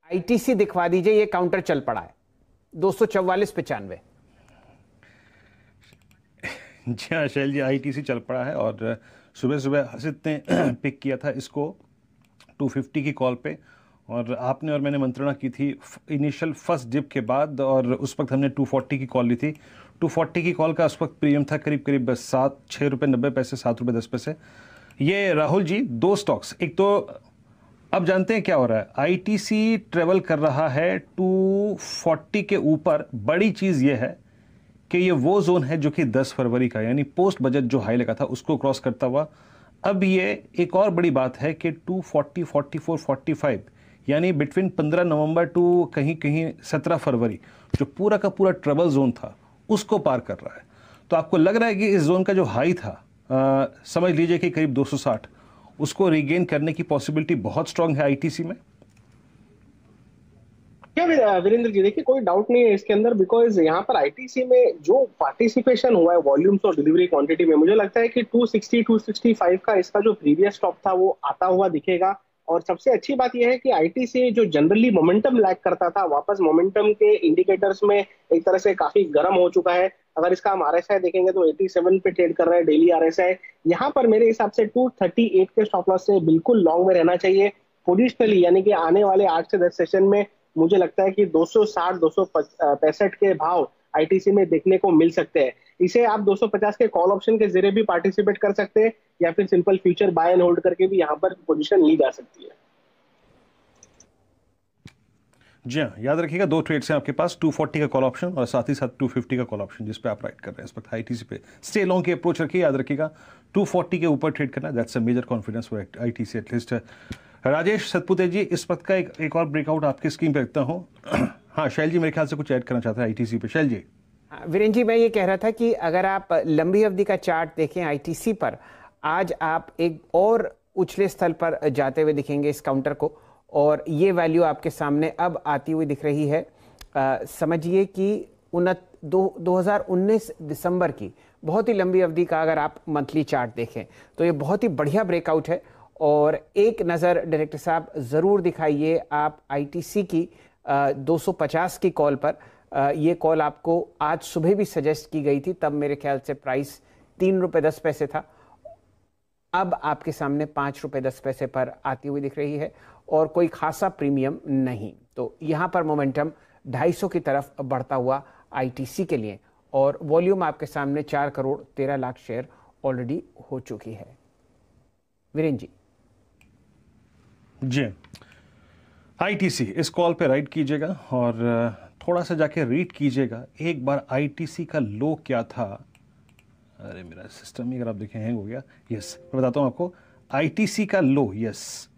ITC दिखवा दीजिए, ये काउंटर चल पड़ा है 244.95। जी हाँ शैल जी, आईटीसी चल पड़ा है और सुबह सुबह हसित ने पिक किया था इसको 250 की कॉल पे, और आपने और मैंने मंत्रणा की थी इनिशियल फर्स्ट डिप के बाद, और उस वक्त हमने 240 की कॉल ली थी। 240 की कॉल का उस वक्त प्रीमियम था करीब करीब 6 रुपये 90 पैसे, 7 रुपये 10 पैसे। ये राहुल जी दो स्टॉक्स, एक तो अब जानते हैं क्या हो रहा है, आईटीसी ट्रेवल कर रहा है 240 के ऊपर। बड़ी चीज़ ये है कि ये वो जोन है जो कि 10 फरवरी का, यानी पोस्ट बजट जो हाई लगा था उसको क्रॉस करता हुआ अब ये एक और बड़ी बात है कि 240, 44, 45 यानी बिटवीन 15 नवंबर टू कहीं कहीं 17 फरवरी जो पूरा का पूरा ट्रबल जोन था उसको पार कर रहा है। तो आपको लग रहा है कि इस जोन का जो हाई था समझ लीजिए कि करीब 260, उसको रिगेन करने की पॉसिबिलिटी बहुत स्ट्रांग है आईटीसी में। क्या वीरेंद्र जी, देखिए कोई डाउट नहीं है इसके अंदर, बिकॉज यहाँ पर आईटीसी में जो पार्टिसिपेशन हुआ है वॉल्यूम्स और डिलीवरी क्वांटिटी में, मुझे लगता है कि 260 265 का इसका जो प्रीवियस स्टॉप था वो आता हुआ दिखेगा। और सबसे अच्छी बात यह है कि आईटीसी जो जनरली मोमेंटम लैग करता था, वापस मोमेंटम के इंडिकेटर्स में एक तरह से काफी गर्म हो चुका है। अगर इसका हम आरएसआई देखेंगे तो 87 पे ट्रेड कर रहा है डेली आरएसआई। यहाँ पर मेरे हिसाब से 238 के स्टॉप लॉस से बिल्कुल लॉन्ग में रहना चाहिए पोजिशनली, यानी कि आने वाले 8 से 10 सेशन में मुझे लगता है कि 260 265 के भाव आईटीसी में देखने को मिल सकते हैं। इसे आप 250 के कॉल ऑप्शन के जरिए भी पार्टिसिपेट कर सकते हैं, या फिर simple future buy and hold करके भी यहाँ पर पोजीशन ली जा सकती है। जी हाँ, याद रखिएगा दो ट्रेड्स हैं आपके पास, 240 का कॉल ऑप्शन और साथ ही साथ 250 का कॉल ऑप्शन जिस पे आप राइट कर रहे हैं इस वक्त आईटीसी पे। स्टे लॉन्ग की अप्रोच रखिए, याद रखिएगा 240 के ऊपर ट्रेड करना, that's a major confidence for ITC at least. Rajesh Satpute ji, इस वक्त का एक और ब्रेकआउट आपकी स्क्रीन पे रखता हूँ। हाँ शैल जी मेरे ख्याल से कुछ ऐड करना चाहते हैं आईटीसी पे। शैल जी। वीरेंद्र जी, मैं ये कह रहा था कि अगर आप लंबी अवधि का चार्ट देखें आईटीसी पर, आज आप एक और उछले स्थल पर जाते हुए दिखेंगे इस काउंटर को, और ये वैल्यू आपके सामने अब आती हुई दिख रही है। समझिए कि 2019 दिसंबर की बहुत ही लंबी अवधि का अगर आप मंथली चार्ट देखें तो ये बहुत ही बढ़िया ब्रेकआउट है। और एक नज़र डायरेक्टर साहब ज़रूर दिखाइए आप आईटीसी की 250 की कॉल पर। ये कॉल आपको आज सुबह भी सजेस्ट की गई थी, तब मेरे ख्याल से प्राइस 3 रुपये 10 पैसे था, अब आपके सामने 5 रुपये 10 पैसे पर आती हुई दिख रही है और कोई खासा प्रीमियम नहीं। तो यहाँ पर मोमेंटम 250 की तरफ बढ़ता हुआ आईटीसी के लिए, और वॉल्यूम आपके सामने 4 करोड़ 13 लाख शेयर ऑलरेडी हो चुकी है। वीरेंद्र जी। जी आईटीसी इस कॉल पे राइट कीजिएगा और थोड़ा सा जाके रीड कीजिएगा एक बार आईटीसी का लो क्या था। अरे मेरा सिस्टम ही अगर आप देखें हैंग हो गया। यस मैं बताता हूँ आपको आईटीसी का लो, यस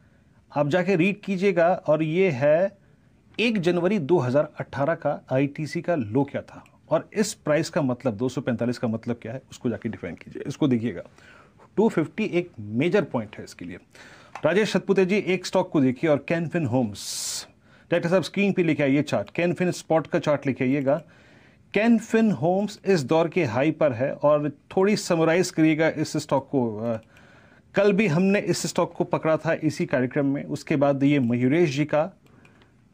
आप जाके रीड कीजिएगा, और ये है 1 जनवरी 2018 का आईटीसी का लो क्या था, और इस प्राइस का मतलब 245 का मतलब क्या है उसको जाके डिफाइन कीजिए। इसको देखिएगा 250 एक मेजर पॉइंट है इसके लिए। राजेश सतपुते जी एक स्टॉक को देखिए, और कैनफिन होम्स, डायरेक्टर साहब स्क्रीन पे लेके आइए चार्ट, कैनफिन स्पॉट का चार्ट लेके आइएगा। कैनफिन होम्स इस दौर के हाई पर है, और थोड़ी समराइज करिएगा इस स्टॉक को। कल भी हमने इस स्टॉक को पकड़ा था इसी कार्यक्रम में, उसके बाद ये मयूरेश जी का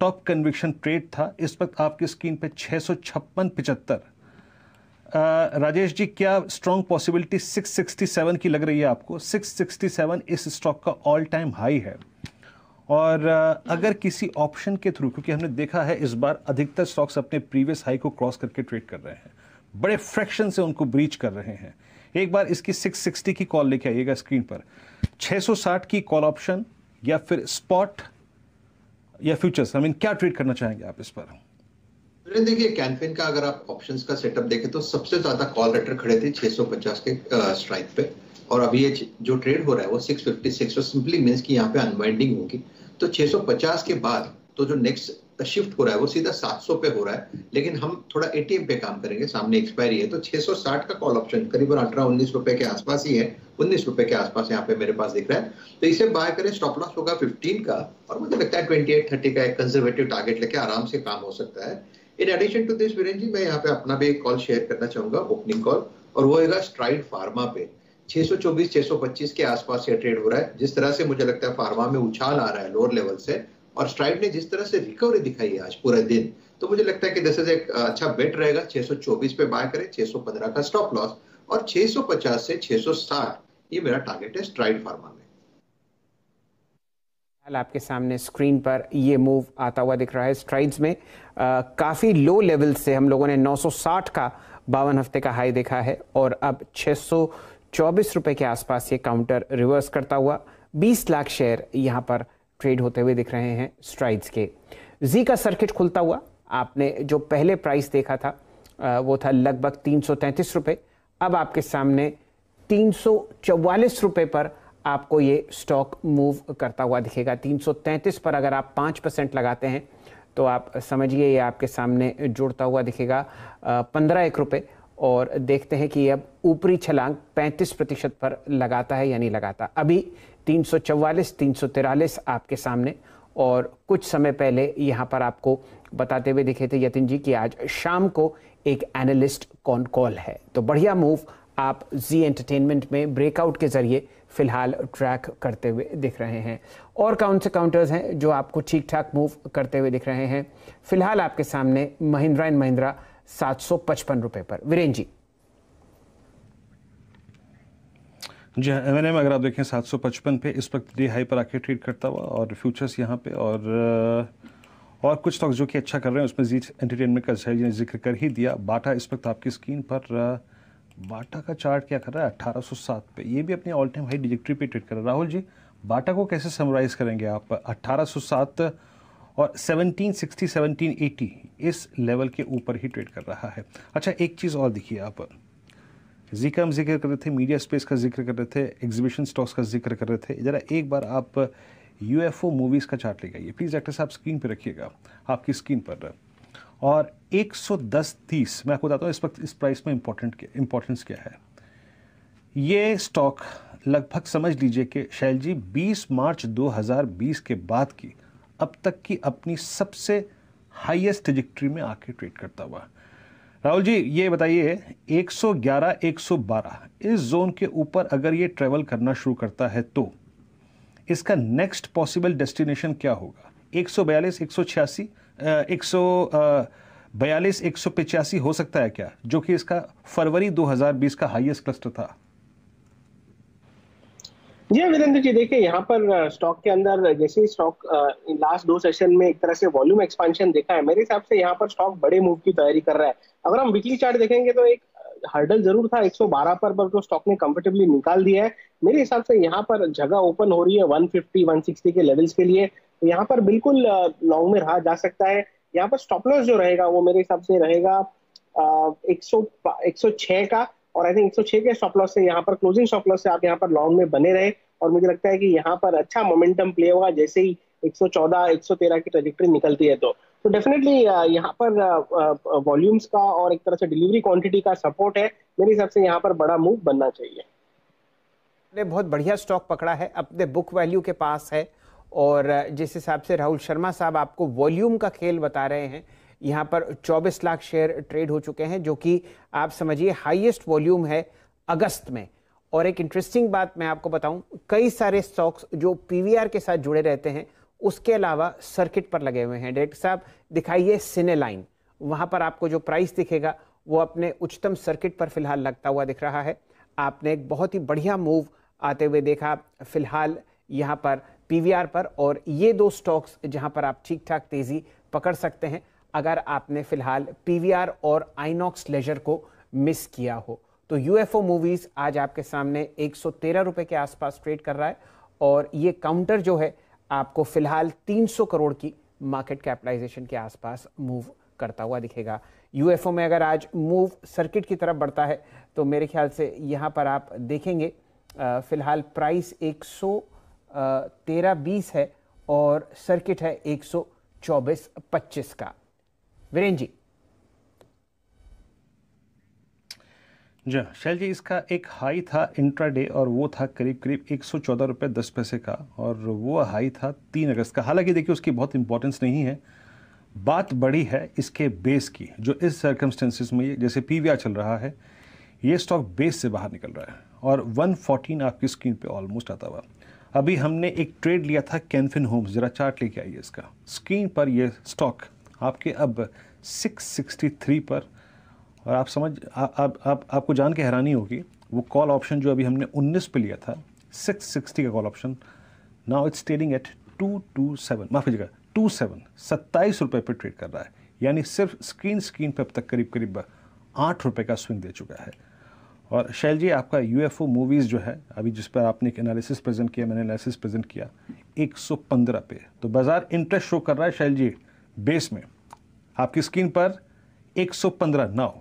टॉप कन्विक्शन ट्रेड था। इस वक्त आपकी स्क्रीन पे 656.75। राजेश जी क्या स्ट्रॉन्ग पॉसिबिलिटी 667 की लग रही है आपको? 667 इस स्टॉक का ऑल टाइम हाई है, और अगर किसी ऑप्शन के थ्रू, क्योंकि हमने देखा है इस बार अधिकतर स्टॉक्स अपने प्रीवियस हाई को क्रॉस करके ट्रेड कर रहे हैं, बड़े फ्रैक्शन से उनको ब्रीच कर रहे हैं, एक बार इसकी 660 की कॉल लेके आइएगा स्क्रीन पर। 660 की कॉल ऑप्शन या फिर स्पॉट या फ्यूचर्स, क्या ट्रेड करना चाहेंगे आप इस पर? देखिए कैनफिन का अगर आप ऑप्शंस का सेटअप देखें तो सबसे ज्यादा कॉल राइटर खड़े थे 650 के स्ट्राइक पे, और अभी ये जो ट्रेड हो रहा है वो 656, तो सिंपली मींस कि यहाँ पे अनवाइंडिंग होगी। तो 650 के बाद तो जो नेक्स्ट शिफ्ट हो रहा है वो सीधा 700 पे हो रहा है, लेकिन हम थोड़ा एटीएम पे काम करेंगे, सामने एक्सपायरी है। तो 660 का कॉल ऑप्शन करीबन 18-19 रुपए के आसपास ही है, 19 रुपए के आसपास यहाँ पे मेरे पास दिख रहा है। तो इसे बाय करें, स्टॉप लॉस होगा 15 का, और मुझे लगता है 28-30 का एक कंजर्वेटिव टारगेट लेके आराम से काम हो सकता है। In addition to this Virendra ji, मैं यहाँ पे अपना भी एक कॉल शेयर करना चाहूंगा, ओपनिंग कॉल, और वो है स्ट्राइड फार्मा पे 624-625 के आसपास ये ट्रेड हो रहा है। जिस तरह से मुझे लगता है फार्मा में उछाल आ रहा है लोअर लेवल से, और स्ट्राइड ने जिस तरह से रिकवरी दिखाई है आज पूरे दिन, तो मुझे लगता है कि दिस इज एक अच्छा बेट रहेगा। 624 पे बाय करें, 615 का स्टॉप लॉस, और 650 से 660 ये मेरा टारगेट है स्ट्राइड फार्मा में। आपके सामने स्क्रीन पर ये मूव आता हुआ दिख रहा है स्ट्राइड्स में। काफ़ी लो लेवल से हम लोगों ने 960 का 52 हफ्ते का हाई देखा है और अब 624 रुपए के आसपास ये काउंटर रिवर्स करता हुआ 20 लाख शेयर यहाँ पर ट्रेड होते हुए दिख रहे हैं स्ट्राइड्स के। जी का सर्किट खुलता हुआ आपने जो पहले प्राइस देखा था वो था लगभग 333 रुपये। अब आपके सामने 344 रुपये पर आपको ये स्टॉक मूव करता हुआ दिखेगा। 333 पर अगर आप 5% लगाते हैं तो आप समझिए ये आपके सामने जुड़ता हुआ दिखेगा 15 रुपये। और देखते हैं कि ये अब ऊपरी छलांग 35% पर लगाता है या नहीं लगाता। अभी 344, 343 आपके सामने, और कुछ समय पहले यहाँ पर आपको बताते हुए दिखे थे यतिन जी कि आज शाम को एक एनालिस्ट कॉन कॉल है। तो बढ़िया मूव आप जी एंटरटेनमेंट में ब्रेकआउट के जरिए फिलहाल ट्रैक करते हुए दिख रहे हैं। और कौन से काउंटर्स हैं जो आपको ठीक ठाक मूव करते हुए दिख रहे हैं? फिलहाल आपके सामने महिंद्रा एंड महिंद्रा 755 रुपए पर। वीरेन जी। जी हाँ, M&M अगर आप देखें 755 पे इस वक्त डे हाई पर आके ट्रेड करता हुआ, और फ्यूचर्स यहाँ पे, और कुछ स्टॉक्स जो कि अच्छा कर रहे हैं उसमें जी एंटरटेनमेंट का शैली ने जिक्र कर ही दिया। बाटा इस वक्त आपकी स्क्रीन पर, बाटा का चार्ट क्या कर रहा है 1807 पे, ये भी अपने ऑल टाइम हाई डिजिट्री पे ट्रेड कर रहा है। राहुल जी, बाटा को कैसे समराइज़ करेंगे आप? 1807 और 1760 1780 इस लेवल के ऊपर ही ट्रेड कर रहा है। अच्छा, एक चीज़ और देखिए, आप जी का हम जिक्र कर रहे थे, मीडिया स्पेस का जिक्र कर रहे थे, एग्जीबिशन स्टॉक्स का जिक्र कर रहे थे। ज़रा एक बार आप UFO मूवीज़ का चार्ट लेके आइए प्लीज़। डॉक्टर साहब स्क्रीन पे रखिएगा, आपकी स्क्रीन पर। और 110.30 मैं आपको बताता हूँ इस वक्त इस प्राइस में इम्पोर्टेंस क्या है। ये स्टॉक लगभग समझ लीजिए कि शैल जी 20 मार्च 2020 के बाद की अब तक की अपनी सबसे हाईएस्ट ट्रैजेक्टरी में आके ट्रेड करता हुआ। राहुल जी, ये बताइए 111 112 इस जोन के ऊपर अगर ये ट्रेवल करना शुरू करता है तो इसका नेक्स्ट पॉसिबल डेस्टिनेशन क्या होगा? 142 186 142 185 हो सकता है क्या, जो कि इसका फरवरी 2020 का हाईएस्ट क्लस्टर था? जी वीरेंद्र जी, देखिए यहाँ पर स्टॉक के अंदर जैसे स्टॉक लास्ट 2 सेशन में एक तरह से वॉल्यूम एक्सपेंशन देखा है, मेरे हिसाब से यहाँ पर स्टॉक बड़े मूव की तैयारी कर रहा है। अगर हम वीकली चार्ट देखेंगे तो एक हर्डल जरूर था 112 पर तो स्टॉक ने कंफर्टेबली निकाल दिया है। मेरे हिसाब से यहाँ पर जगह ओपन हो रही है 150 160 के लेवल्स के लिए, तो यहाँ पर बिल्कुल लॉन्ग में रहा जा सकता है। यहाँ पर स्टॉप लॉस जो रहेगा वो मेरे हिसाब से रहेगा 106 का, और आई थिंक 106 के स्टॉप लॉस से यहाँ पर क्लोजिंग स्टॉप लॉस से आप यहाँ पर लॉन्ग में बने रहे। और मुझे लगता है कि यहाँ पर अच्छा मोमेंटम प्ले होगा जैसे ही 114 113 की ट्रैजेक्टरी निकलती है। तो डेफिनेटली यहाँ पर वॉल्यूम्स का और एक तरह से डिलीवरी क्वांटिटी का सपोर्ट है। मेरे हिसाब से यहाँ पर बड़ा मूव बनना चाहिए। ने बहुत बढ़िया स्टॉक पकड़ा है, अपने बुक वैल्यू के पास है, और जिस हिसाब से राहुल शर्मा साहब आपको वॉल्यूम का खेल बता रहे हैं, यहाँ पर 24 लाख शेयर ट्रेड हो चुके हैं, जो कि आप समझिए हाईएस्ट वॉल्यूम है अगस्त में। और एक इंटरेस्टिंग बात मैं आपको बताऊं, कई सारे स्टॉक्स जो PVR के साथ जुड़े रहते हैं उसके अलावा सर्किट पर लगे हुए हैं। डायरेक्टर साहब दिखाइए सिनेलाइन, वहां पर आपको जो प्राइस दिखेगा वो अपने उच्चतम सर्किट पर फिलहाल लगता हुआ दिख रहा है। आपने एक बहुत ही बढ़िया मूव आते हुए देखा फिलहाल यहाँ पर PVR पर, और ये 2 स्टॉक्स जहां पर आप ठीक ठाक तेजी पकड़ सकते हैं अगर आपने फिलहाल PVR और आइनॉक्स लेजर को मिस किया हो। तो UFO मूवीज आज आपके सामने 113 रुपए के आसपास ट्रेड कर रहा है, और ये काउंटर जो है आपको फिलहाल 300 करोड़ की मार्केट कैपिटलाइजेशन के आसपास मूव करता हुआ दिखेगा। UFO में अगर आज मूव सर्किट की तरफ बढ़ता है तो मेरे ख्याल से यहाँ पर आप देखेंगे फिलहाल प्राइस 113.20 है और सर्किट है 124.25 का। वीरेन जी। जी शैल जी, इसका एक हाई था इंट्राडे और वो था करीब करीब 114 रुपये 10 पैसे का, और वो हाई था 3 अगस्त का। हालांकि देखिए उसकी बहुत इंपॉर्टेंस नहीं है, बात बड़ी है इसके बेस की, जो इस सर्कमस्टेंसेस में जैसे PVR चल रहा है, ये स्टॉक बेस से बाहर निकल रहा है और 114 आपकी स्क्रीन पे ऑलमोस्ट आता हुआ। अभी हमने एक ट्रेड लिया था कैनफिन होम्स, जरा चार्ट लेके आइए इसका। स्क्रीन पर ये स्टॉक आपके अब 663 पर, और आप समझ आपको जान के हैरानी होगी, वो कॉल ऑप्शन जो अभी हमने 19 पे लिया था 660 का call option, now it's trading at 227, माफ कीजिएगा 27 रुपये पर ट्रेड कर रहा है। यानी सिर्फ स्क्रीन पे अब तक करीब करीब 8 रुपये का स्विंग दे चुका है। और शैल जी, आपका यूएफओ मूवीज़ जो है अभी जिस पर आपने एक एनालिसिस प्रेजेंट किया, मैंने एनालिसिस प्रेजेंट किया 115 पे, तो बाजार इंटरेस्ट शो कर रहा है शैल जी बेस में। आपकी स्क्रीन पर 115 नाउ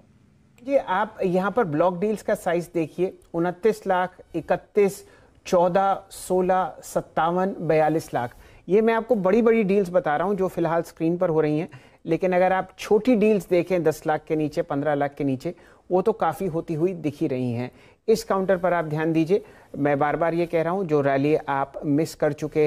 जी। आप यहाँ पर ब्लॉक डील्स का साइज देखिए, 29 लाख, 31, 14, 16, 57, 42 लाख। ये मैं आपको बड़ी बड़ी डील्स बता रहा हूँ जो फिलहाल स्क्रीन पर हो रही हैं, लेकिन अगर आप छोटी डील्स देखें 10 लाख के नीचे, 15 लाख के नीचे, वो तो काफ़ी होती हुई दिख ही रही हैं। इस काउंटर पर आप ध्यान दीजिए। मैं बार बार ये कह रहा हूँ, जो रैली आप मिस कर चुके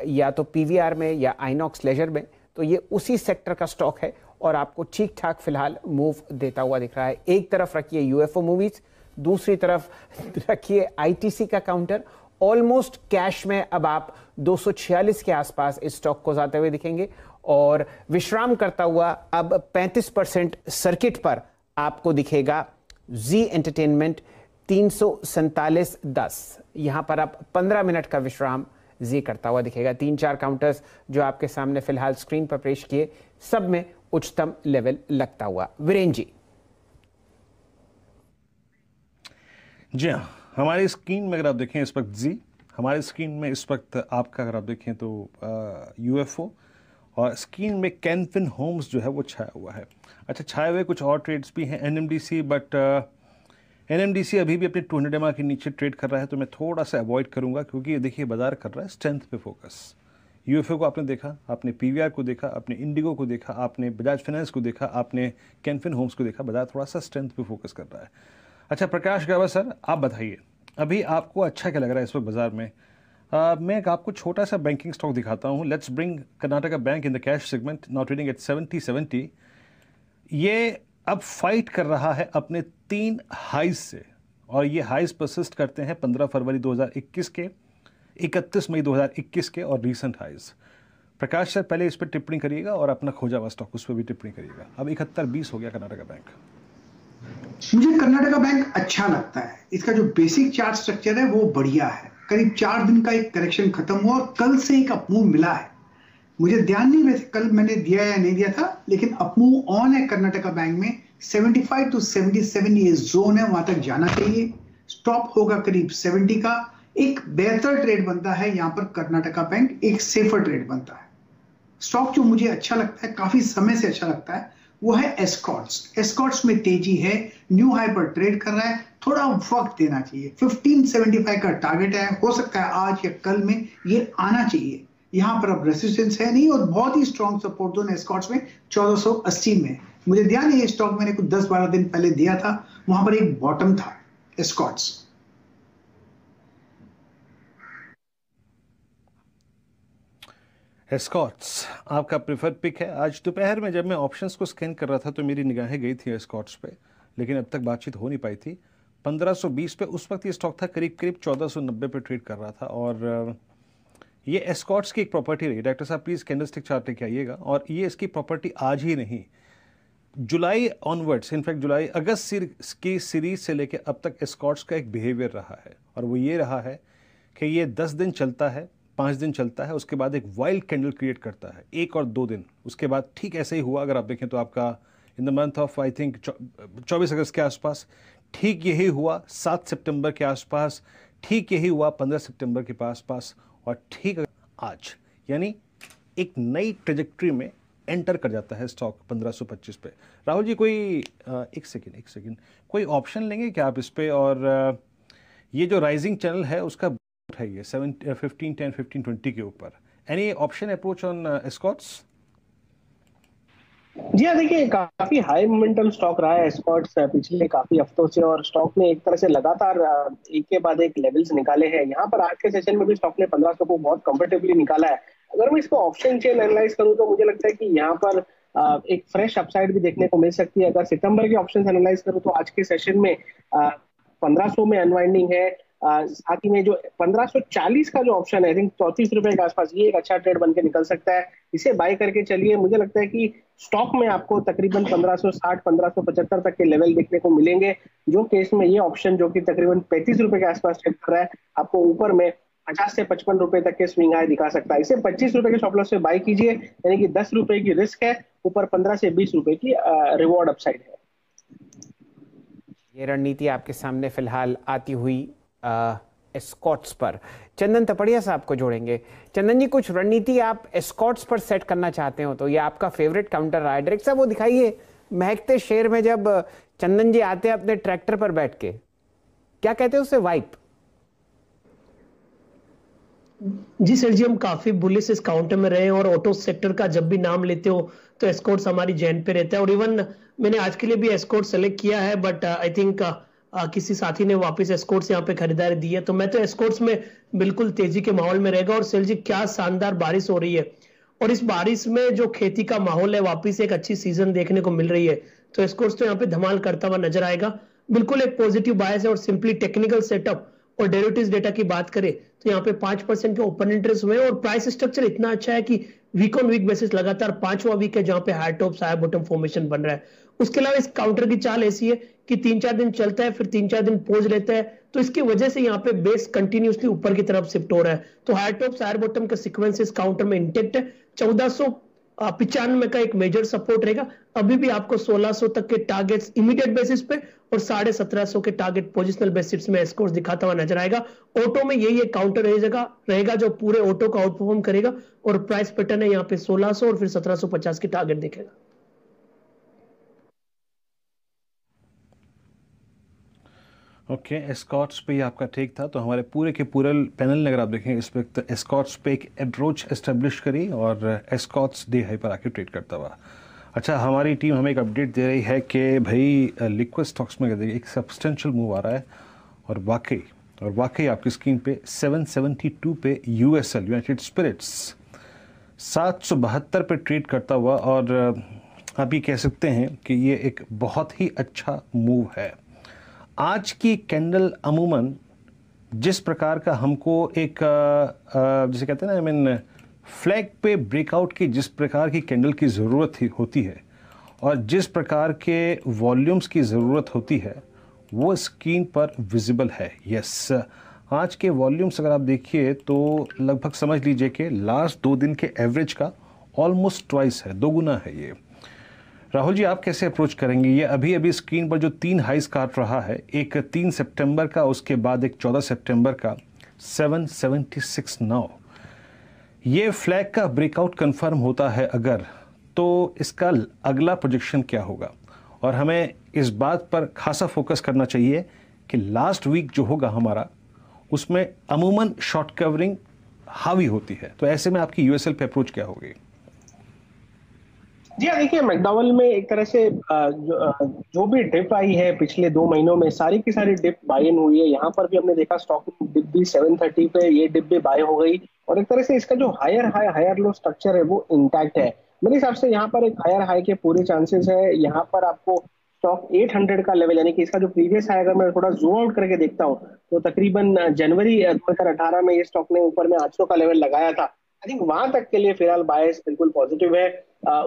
या तो पीवीआर में या आइनॉक्स लेजर में, तो ये उसी सेक्टर का स्टॉक है और आपको ठीक ठाक फिलहाल मूव देता हुआ दिख रहा है। एक तरफ रखिए यूएफओ मूवीज, दूसरी तरफ रखिए आईटीसी का काउंटर। ऑलमोस्ट कैश में अब आप 246 के आसपास इस स्टॉक को जाते हुए दिखेंगे और विश्राम करता हुआ अब 35% सर्किट पर आपको दिखेगा जी एंटरटेनमेंट 347.10। यहां पर आप 15 मिनट का विश्राम जी करता हुआ दिखेगा। 3-4 काउंटर्स जो आपके सामने फिलहाल स्क्रीन पर पेश किए, सब में उच्चतम लेवल लगता हुआ। वीरेन जी। जी हाँ, हमारी स्क्रीन में अगर आप देखें इस वक्त जी, हमारी स्क्रीन में इस वक्त आपका अगर आप देखें तो यूएफओ, और स्क्रीन में कैनफिन होम्स जो है वो छाया हुआ है। अच्छा, छाए हुए कुछ और ट्रेड्स भी हैं, एनएमडीसी, बट एनएमडीसी अभी भी अपने 200 EMA के नीचे ट्रेड कर रहा है, तो मैं थोड़ा सा अवॉइड करूंगा, क्योंकि देखिए बाजार कर रहा है स्ट्रेंथ पे फोकस। यूएफओ को आपने देखा, आपने पीवीआर को देखा, आपने इंडिगो को देखा, आपने बजाज फाइनेंस को देखा, आपने कैनफिन होम्स को देखा, बाजार थोड़ा सा स्ट्रेंथ पे फोकस कर रहा है। अच्छा, प्रकाश गवा सर, आप बताइए अभी आपको अच्छा क्या लग रहा है इस वक्त बाजार में? मैं आपको छोटा सा बैंकिंग स्टॉक दिखाता हूँ। Let's bring Karnataka bank in the cash segment, now trading at 70.70। ये अब फाइट कर रहा है अपने 3 हाइज से, और ये हाइज परसिस्ट करते हैं 15 फरवरी 2021 के, 31 मई 2021 के और रीसेंट हाइज। प्रकाश सर, पहले इस पर टिप्पणी करिएगा और अपना खोजा हुआ स्टॉक उस पर भी टिप्पणी करिएगा। अब 71.20 हो गया कर्नाटका बैंक। मुझे कर्नाटका बैंक अच्छा लगता है। इसका जो बेसिक चार्ट स्ट्रक्चर है वो बढ़िया है। करीब 4 दिन का एक करेक्शन खत्म हुआ और कल से एक अपमूव मिला है। मुझे ध्यान नहीं वैसे कल मैंने दिया या नहीं दिया था, लेकिन अपमूव ऑन है कर्नाटका बैंक में। 75 to 77 ये जोन है, वहां तक जाना चाहिए। स्टॉप होगा करीब 70 का। एक बेहतर ट्रेड बनता है यहाँ पर कर्नाटका बैंक, एक सेफर ट्रेड बनता है। स्टॉक जो मुझे अच्छा लगता है, काफी समय से अच्छा लगता है, वो है एस्कॉर्ट्स। एस्कॉर्ट्स में तेजी है, न्यू हाई पर ट्रेड कर रहा है, थोड़ा वक्त देना चाहिए। 1575 का टारगेट है, हो सकता है आज या कल में ये आना चाहिए। यहां पर अब रेसिस्टेंस है नहीं, और बहुत ही स्ट्रॉन्ग सपोर्ट जोन एस्कॉर्ट्स में 1480 में। मुझे ध्यान है ये स्टॉक मैंने कुछ 10-12 दिन पहले दिया था, वहां पर एक बॉटम था एस्कॉर्ट्स। एस्कॉर्ट्स आपका प्रेफर्ड पिक है। आज दोपहर में जब मैं ऑप्शंस को स्कैन कर रहा था तो मेरी निगाहें गई थी एस्कॉर्ट्स पे, लेकिन अब तक बातचीत हो नहीं पाई थी। 1520 पे उस वक्त ये स्टॉक था, करीब करीब 1490 पे ट्रेड कर रहा था। और ये एस्कॉर्ट्स की एक प्रॉपर्टी रही। डॉक्टर साहब प्लीज़ कैंडलस्टिक चार्ट लेके आइएगा। और ये इसकी प्रॉपर्टी आज ही नहीं, जुलाई ऑनवर्ड्स, इनफैक्ट जुलाई अगस्त की सीरीज से लेकर अब तक एस्कॉर्ट्स का एक बिहेवियर रहा है, और वो ये रहा है कि ये 10 दिन चलता है, 5 दिन चलता है, उसके बाद एक वाइल्ड कैंडल क्रिएट करता है, 1 और 2 दिन। उसके बाद ठीक ऐसे ही हुआ। अगर आप देखें तो आपका in the month of I think 24 अगस्त के आसपास ठीक यही हुआ, 7 सितंबर के आसपास ठीक यही हुआ, 15 सितंबर के पास, और ठीक आज, यानी एक नई ट्रेजेक्ट्री में एंटर कर जाता है स्टॉक 1525 पे। राहुल जी, कोई एक सेकेंड कोई ऑप्शन लेंगे क्या आप इस पे? और ये जो राइजिंग चैनल है उसका है ये 1510 1520 के ऊपर, any option approach on Escorts? जी हाँ, देखिए काफी हाई मोमेंटम स्टॉक रहा है एस्कॉर्ट्स पिछले काफी हफ्तों से, और स्टॉक ने एक तरह से लगातार एक के बाद एक लेवल्स निकाले हैं। यहाँ पर आज के सेशन में भी स्टॉक ने 1500 को बहुत कंफर्टेबली निकाला है। अगर मैं इसको ऑप्शन चेन एनालाइज करूँ तो मुझे लगता है कि यहाँ पर एक फ्रेश अपसाइड भी देखने को मिल सकती है। अगर सितंबर के ऑप्शन एनालाइज करूँ तो आज के सेशन में 1500 में अनवाइंडिंग है, साथ ही में जो 1540 का जो ऑप्शन है, आई थिंक 34 रुपए के आसपास, ये एक अच्छा ट्रेड बन के निकल सकता है। इसे बाय करके चलिए। मुझे लगता है कि स्टॉक में आपको तकरीबन 1560 1575 तक के लेवल देखने को मिलेंगे, जो केस में ये ऑप्शन जो कि तकरीबन 35 रुपए के आसपास ट्रेड कर रहा है, आपको ऊपर में 50 से 55 रुपए तक के स्विंग हाई दिखा सकता है। इसे 25 रुपए के स्टॉप लॉस से बाय कीजिए, यानी कि 10 रुपए की रिस्क है, ऊपर 15 से 20 रुपए की रिवॉर्ड अपसाइड है। ये रणनीति आपके सामने फिलहाल आती हुई एस्कॉट्स पर। चंदन तपड़िया साहब को जोड़ेंगे। चंदन जी, कुछ रणनीति आप एस्कॉट्स पर सेट करना चाहते हो तो ये आपका फेवरेट काउंटर रहा है। डायरेक्ट साहब वो दिखाइए, महकते शेर में जब चंदन जी आते हैं अपने ट्रैक्टर पर बैठ के, क्या कहते हैं उससे, वाइप। जी सर जी, हम काफी बुलिश इस काउंटर में रहे हैं और ऑटो सेक्टर का जब भी नाम लेते हो तो एस्कॉर्ट्स हमारी जहन पे रहता है। और इवन मैंने आज के लिए भी एस्कॉर्ट सेलेक्ट किया है, बट आई थिंक किसी साथी ने वापस एस्कॉर्ट्स यहाँ पे खरीदारी दी है, तो मैं तो एस्कॉर्ट्स में बिल्कुल तेजी के माहौल में रहेगा। और सेल जी, क्या शानदार बारिश हो रही है, और इस बारिश में जो खेती का माहौल है, वापिस एक अच्छी सीजन देखने को मिल रही है, तो एस्कॉर्ट्स तो यहाँ पे धमाल करता हुआ नजर आएगा। बिल्कुल एक पॉजिटिव बायस है। और सिंपली टेक्निकल सेटअप और डेरिवेटिव्स डेटा की बात करें तो यहाँ पे 5% के ओपन इंटरेस्ट हुए और प्राइस स्ट्रक्चर इतना अच्छा है कि वीक ऑन वीक बेसिस लगातार 5वां वीक है जहां पे high top high bottom formation बन रहा है। उसके अलावा इस काउंटर की चाल ऐसी है कि 3-4 दिन चलता है, फिर 3-4 दिन पोज लेता है, तो इसकी वजह से यहाँ पे बेस कंटिन्यूसली ऊपर की तरफ शिफ्ट हो रहा है। तो हाई टॉप हाई बॉटम का सीक्वेंस इस काउंटर में इंटेक्ट है। 1495 का एक मेजर सपोर्ट रहेगा। अभी भी आपको 1600 तक के टारगेट्स इमीडिएट बेसिस पे और 1750 के टारगेट पोजिशनल बेसिस में एस्कॉर्ट्स दिखाता हुआ नजर आएगा। ऑटो में यही एक काउंटर रहेगा जो पूरे ऑटो का आउट परफॉर्म करेगा, और प्राइस पैटर्न है यहाँ पे 1600 और फिर 1750 के टारगेट दिखेगा। ओके, एस्कॉर्ट्स पे ही आपका टेक था। तो हमारे पूरे के पूरे पैनल ने अगर आप देखें इस वक्त एस्कॉर्ट्स पे एक अप्रोच एस्टेब्लिश करी और एस्कॉर्ट्स डे हाई पर आके ट्रेड करता हुआ। अच्छा, हमारी टीम हमें एक अपडेट दे रही है कि भाई लिक्विड स्टॉक्स में एक सब्सटेंशियल मूव आ रहा है, और वाकई आपकी स्क्रीन पे 772 पे यूएसएल यूनाइटेड स्पिरिट्स 772 पे ट्रेड करता हुआ, और आप ये कह सकते हैं कि ये एक बहुत ही अच्छा मूव है। आज की कैंडल अमूमन जिस प्रकार का हमको एक जिसे कहते हैं ना, आई मीन फ्लैग पे ब्रेकआउट की जिस प्रकार की कैंडल की ज़रूरत होती है और जिस प्रकार के वॉल्यूम्स की ज़रूरत होती है, वो स्क्रीन पर विजिबल है। यस, आज के वॉल्यूम्स अगर आप देखिए तो लगभग समझ लीजिए कि लास्ट 2 दिन के एवरेज का ऑलमोस्ट ट्वाइस है, 2 गुना है ये। राहुल जी, आप कैसे अप्रोच करेंगे? ये अभी स्क्रीन पर जो 3 हाइस काट रहा है, एक 3 सितंबर का, उसके बाद एक 14 सितंबर का 776 नाउ, ये फ्लैग का ब्रेकआउट कंफर्म होता है अगर, तो इसका अगला प्रोजेक्शन क्या होगा? और हमें इस बात पर खासा फोकस करना चाहिए कि लास्ट वीक जो होगा हमारा, उसमें अमूमन शॉर्ट कवरिंग हावी होती है, तो ऐसे में आपकी यूएसएल पे अप्रोच क्या होगी? जी देखिए, मैकडॉवेल में एक तरह से जो भी डिप आई है पिछले 2 महीनों में, सारी की सारी डिप बाय इन हुई है। यहाँ पर भी हमने देखा स्टॉक डिप भी 730 पे, ये डिप भी बाय हो गई, और एक तरह से इसका जो higher high higher low structure है वो इंटैक्ट है। मेरे हिसाब से यहाँ पर एक हायर हाई के पूरे चांसेस है। यहाँ पर आपको स्टॉक 800 का लेवल, यानी कि इसका जो प्रीवियस हाई, अगर मैं थोड़ा जूम आउट करके देखता हूँ तो तकरीबन जनवरी 2018 में ये स्टॉक ने ऊपर में 800 का लेवल लगाया था। आई थिंक वहां तक के लिए फिलहाल बायस बिल्कुल पॉजिटिव है।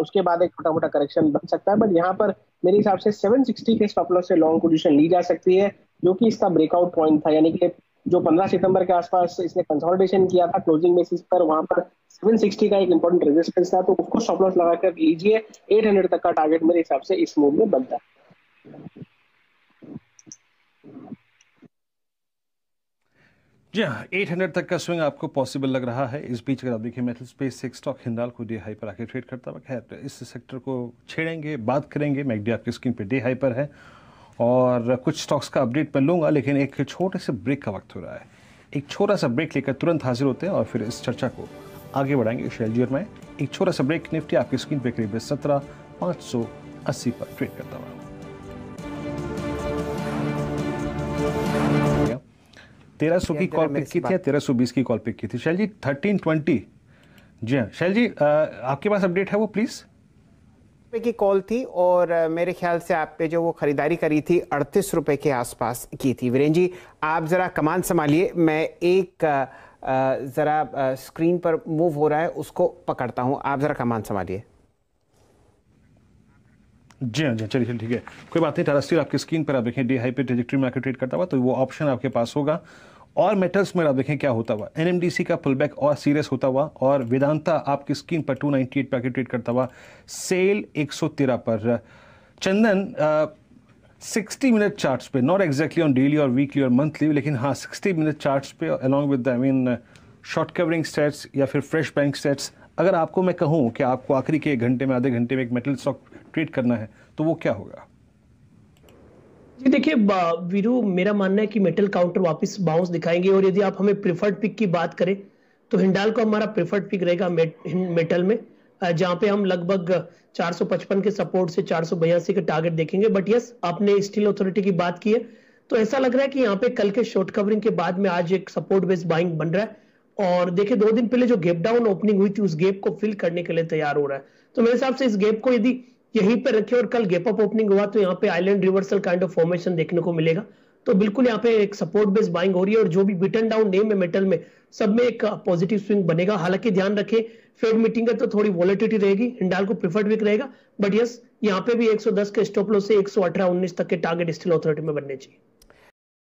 उसके बाद एक छोटा मोटा करेक्शन बन सकता है, बट यहाँ पर मेरे हिसाब से 760 के स्टॉप लॉस से लॉन्ग पोजीशन ली जा सकती है, जो कि इसका ब्रेकआउट पॉइंट था। यानी कि जो 15 सितंबर के आसपास इसने कंसोलिडेशन किया था क्लोजिंग बेसिस पर, वहां पर 760 का एक इंपॉर्टेंट रेजिस्टेंस था, तो उसको स्टॉप लॉस लगाकर लीजिए। 800 तक का टारगेट मेरे हिसाब से इस मूव में बनता है। जी हाँ, 800 तक का स्विंग आपको पॉसिबल लग रहा है। इस बीच अगर आप देखिए मेटल स्पेस से स्टॉक हिंडाल्को डे हाई पर आके ट्रेड करता हुआ। खैर, इस सेक्टर को छेड़ेंगे, बात करेंगे। मैकडी आपकी स्क्रीन पे डे हाई पर है और कुछ स्टॉक्स का अपडेट मैं लूँगा, लेकिन एक छोटे से ब्रेक का वक्त हो रहा है। एक छोटा सा ब्रेक लेकर तुरंत हाजिर होते हैं और फिर इस चर्चा को आगे बढ़ाएंगे शेयर में। एक छोटा सा ब्रेक। निफ्टी आपकी स्क्रीन पर करीब 17,580 पर ट्रेड करता हुआ। 1300 की कॉल पिक की थी, 1320 की कॉल पिक की थी। शैल जी 1320। जी हाँ शैल जी, आपके पास अपडेट है वो प्लीज? रुपए की कॉल थी और मेरे ख्याल से आपने जो वो खरीदारी करी थी 38 रुपए के आसपास की थी। वीरेन जी, आप जरा कमान संभालिए, मैं एक जरा स्क्रीन पर मूव हो रहा है उसको पकड़ता हूं, आप जरा कमान संभालिए। जी हाँ, चलिए ठीक है, कोई बात नहीं। टाटा स्टील आपकी स्क्रीन पर आप देखें डे हाई पे ट्रेजेक्टरी में आकर ट्रेड करता हुआ, तो वो ऑप्शन आपके पास होगा। और मेटल्स में आप देखें क्या होता हुआ, एनएमडीसी का पुल बैक और सीरियस होता हुआ, और वेदांता आपकी स्क्रीन पर 298 पे आकर ट्रेड करता हुआ, सेल 113 पर। चंदन 60 मिनट चार्ट्स पे, नॉट एग्जैक्टली ऑन डेली और वीकली और मंथली, लेकिन हाँ 60 मिनट चार्ट्स पे along with I mean short covering states या फिर फ्रेश बैंक स्टेट्स, अगर आपको मैं कहूँ कि आपको आखिरी के 1 घंटे में, आधे घंटे में एक मेटल स्टॉक ट्रेड करना है, तो वो क्या होगा? जी देखिए वीरू, मेरा मानना है कि मेटल काउंटर वापस बाउंस दिखाएंगे, और यदि आप हमें प्रेफर्ड पिक की बात करें तो हिंडाल्को हमारा प्रेफर्ड पिक रहेगा मेटल में, जहां पे हम लगभग 455 के सपोर्ट से 482 के टारगेट देखेंगे। बट यस, आपने स्टील अथॉरिटी की बात की है, तो ऐसा लग रहा है कि यहाँ पे कल के शॉर्ट कवरिंग के बाद में आज एक सपोर्ट बेस्ड बाइंग बन रहा है, और देखिए 2 दिन पहले जो गैप डाउन ओपनिंग हुई थी उस गैप को फिल करने के लिए तैयार हो रहा है। तो मेरे हिसाब से इस गैप को यदि यहीं पे रखे और कल गैप अप ओपनिंग हुआ तो यहाँ पे island reversal kind of formation देखने को मिलेगा। तो बिल्कुल यहाँ पे एक सपोर्ट बेस्ड बाइंग हो रही है, और जो भी बिटन डाउन नेम है मेटल में, सब में एक पॉजिटिव स्विंग बनेगा। हालांकि ध्यान रखें, फेड मीटिंग है तो थोड़ी वॉलेटिलिटी रहेगी, हिंडाल्को प्रेफर्ड वीक रहेगा, बट यस यहाँ पे भी 110 के स्टॉप लॉस से 118-19 तक के टारगेट स्टील अथॉरिटी में बनने चाहिए।